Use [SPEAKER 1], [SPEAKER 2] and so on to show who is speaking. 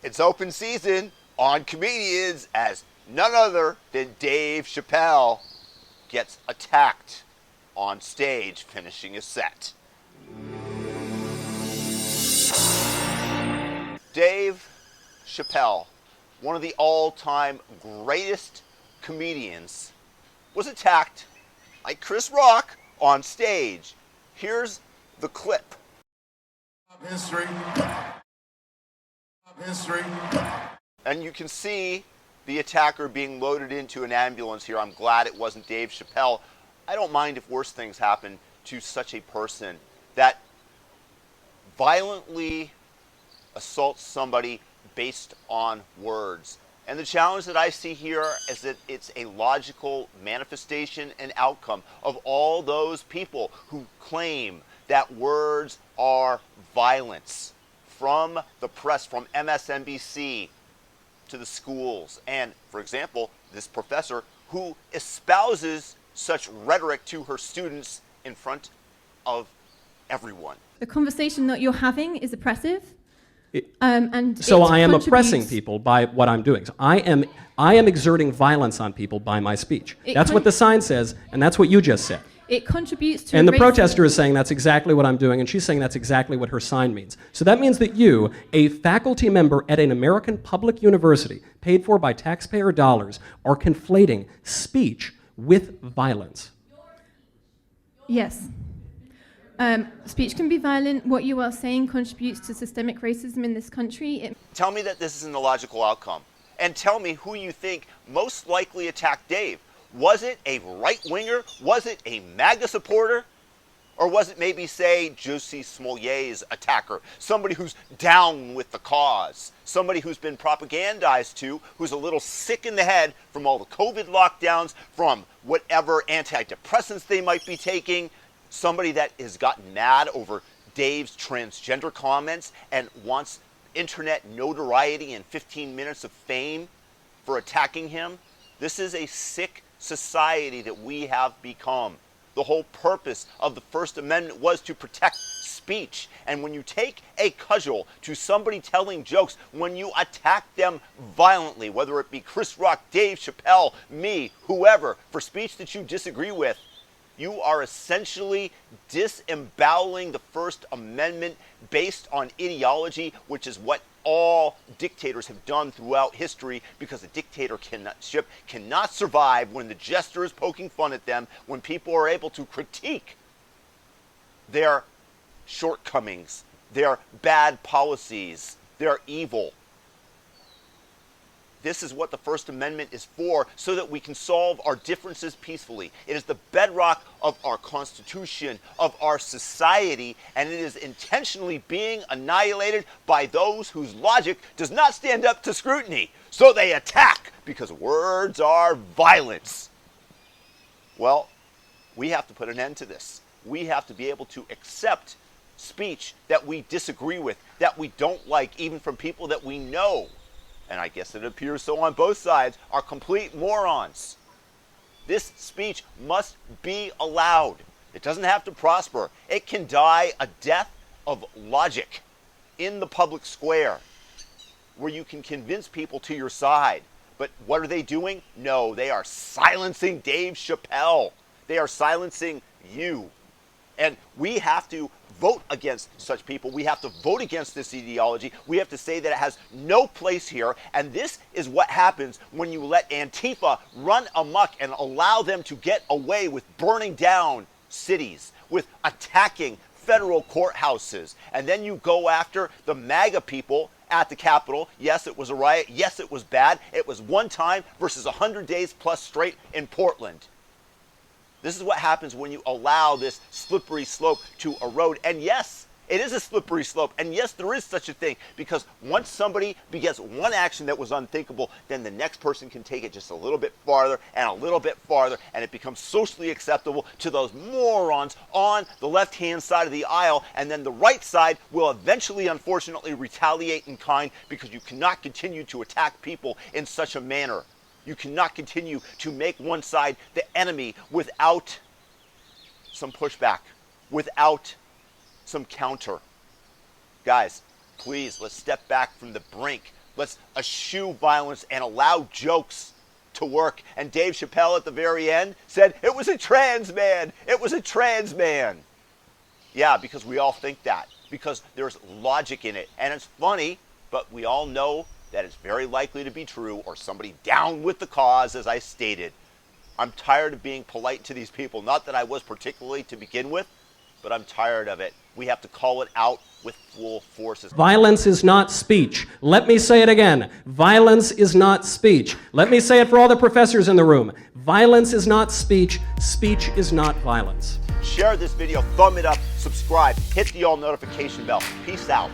[SPEAKER 1] It's open season on comedians as none other than Dave Chapelle gets attacked on stage finishing a set. Dave Chapelle, one of the all-time greatest comedians, was attacked like Chris Rock on stage. Here's the clip.
[SPEAKER 2] History.
[SPEAKER 1] And you can see the attacker being loaded into an ambulance here. I'm glad it wasn't Dave Chapelle. I don't mind if worse things happen to such a person that violently assaults somebody based on words. And the challenge that I see here is that it's a logical manifestation and outcome of all those people who claim that words are violence. From the press, from MSNBC to the schools. And, for example, this professor who espouses such rhetoric to her students in front of everyone.
[SPEAKER 3] The conversation that you're having is oppressive.
[SPEAKER 4] So I am oppressing people by what I'm doing. So I am exerting violence on people by my speech. That's what the sign says, and that's what you just said.
[SPEAKER 3] It contributes to.
[SPEAKER 4] And the protester is saying that's exactly what I'm doing, and she's saying that's exactly what her sign means. So that means that you, a faculty member at an American public university, paid for by taxpayer dollars, are conflating speech with violence.
[SPEAKER 3] Yes. Speech can be violent. What you are saying contributes to systemic racism in this country.
[SPEAKER 1] Tell me that this isn't a logical outcome. And tell me who you think most likely attacked Dave. Was it a right-winger? Was it a MAGA supporter? Or was it maybe, say, Jussie Smollet's attacker? Somebody who's down with the cause. Somebody who's been propagandized to, who's a little sick in the head from all the COVID lockdowns, from whatever antidepressants they might be taking. Somebody that has gotten mad over Dave's transgender comments and wants internet notoriety and 15 minutes of fame for attacking him. This is a sick society that we have become. The whole purpose of the First Amendment was to protect speech. And when you take a cudgel to somebody telling jokes, when you attack them violently, whether it be Chris Rock, Dave Chapelle, me, whoever, for speech that you disagree with, you are essentially disemboweling the First Amendment based on ideology, which is what all dictators have done throughout history, because a dictatorship cannot survive when the jester is poking fun at them, when people are able to critique their shortcomings, their bad policies, their evil. This is what the First Amendment is for, so that we can solve our differences peacefully. It is the bedrock of our Constitution, of our society, and it is intentionally being annihilated by those whose logic does not stand up to scrutiny. So they attack, because words are violence. Well, we have to put an end to this. We have to be able to accept speech that we disagree with, that we don't like, even from people that we know, and I guess it appears so on both sides, are complete morons. This speech must be allowed. It doesn't have to prosper. It can die a death of logic in the public square, where you can convince people to your side. But what are they doing? No, they are silencing Dave Chapelle. They are silencing you. And we have to vote against such people. We have to vote against this ideology. We have to say that it has no place here. And this is what happens when you let Antifa run amok and allow them to get away with burning down cities, with attacking federal courthouses. And then you go after the MAGA people at the Capitol. Yes, it was a riot. Yes, it was bad. It was one time versus 100 days plus straight in Portland. This is what happens when you allow this slippery slope to erode. And yes, it is a slippery slope. And yes, there is such a thing, because once somebody begins one action that was unthinkable, then the next person can take it just a little bit farther and a little bit farther, and it becomes socially acceptable to those morons on the left-hand side of the aisle. And then the right side will eventually, unfortunately, retaliate in kind, because you cannot continue to attack people in such a manner. You cannot continue to make one side the enemy without some pushback, without some counter. Guys, please, let's step back from the brink. Let's eschew violence and allow jokes to work. And Dave Chapelle at the very end said, it was a trans man. It was a trans man. Yeah, because we all think that. Because there's logic in it. And it's funny, but we all know that it's very likely to be true, or somebody down with the cause, as I stated. I'm tired of being polite to these people. Not that I was particularly to begin with, but I'm tired of it. We have to call it out with full forces.
[SPEAKER 4] Violence is not speech. Let me say it again. Violence is not speech. Let me say it for all the professors in the room. Violence is not speech. Speech is not violence.
[SPEAKER 1] Share this video, thumb it up, subscribe, hit the all notification bell. Peace out.